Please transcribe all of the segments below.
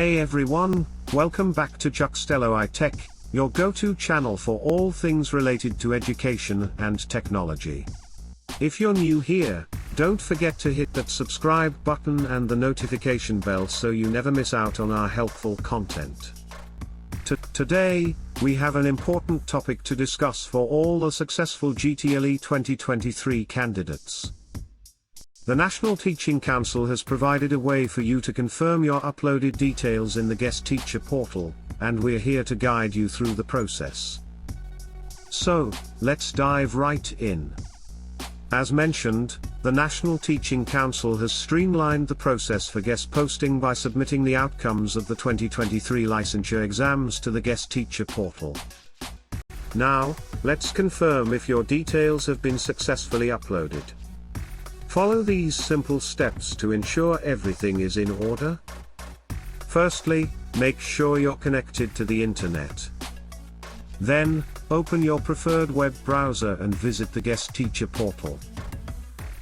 Hey everyone, welcome back to Jhuxtello iTech, your go-to channel for all things related to education and technology. If you're new here, don't forget to hit that subscribe button and the notification bell so you never miss out on our helpful content. Today, we have an important topic to discuss for all the successful GTLE 2023 candidates. The National Teaching Council has provided a way for you to confirm your uploaded details in the GES Teacher Portal, and we're here to guide you through the process. So, let's dive right in. As mentioned, the National Teaching Council has streamlined the process for GES posting by submitting the outcomes of the 2023 licensure exams to the GES Teacher Portal. Now, let's confirm if your details have been successfully uploaded. Follow these simple steps to ensure everything is in order. Firstly, make sure you're connected to the internet. Then, open your preferred web browser and visit the GES Teacher Portal.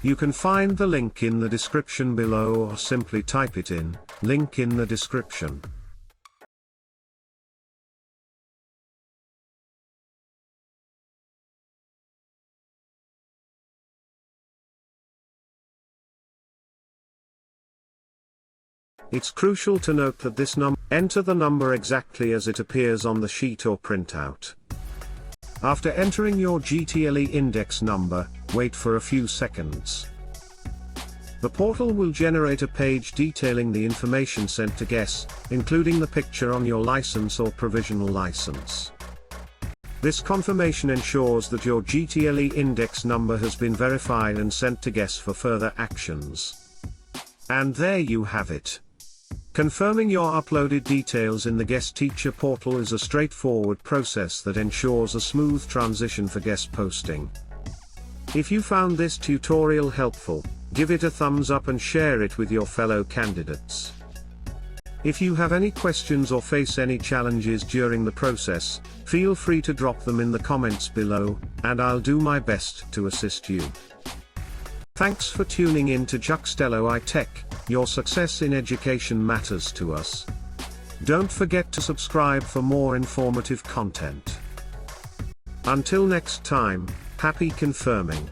You can find the link in the description below or simply type it in, link in the description. It's crucial to note that this enter the number exactly as it appears on the sheet or printout. After entering your GTLE Index Number, wait for a few seconds. The portal will generate a page detailing the information sent to GES, including the picture on your license or provisional license. This confirmation ensures that your GTLE Index Number has been verified and sent to GES for further actions. And there you have it. Confirming your uploaded details in the GES Teacher Portal is a straightforward process that ensures a smooth transition for GES posting. If you found this tutorial helpful, give it a thumbs up and share it with your fellow candidates. If you have any questions or face any challenges during the process, feel free to drop them in the comments below, and I'll do my best to assist you. Thanks for tuning in to Jhuxtello iTech. Your success in education matters to us. Don't forget to subscribe for more informative content. Until next time, happy confirming.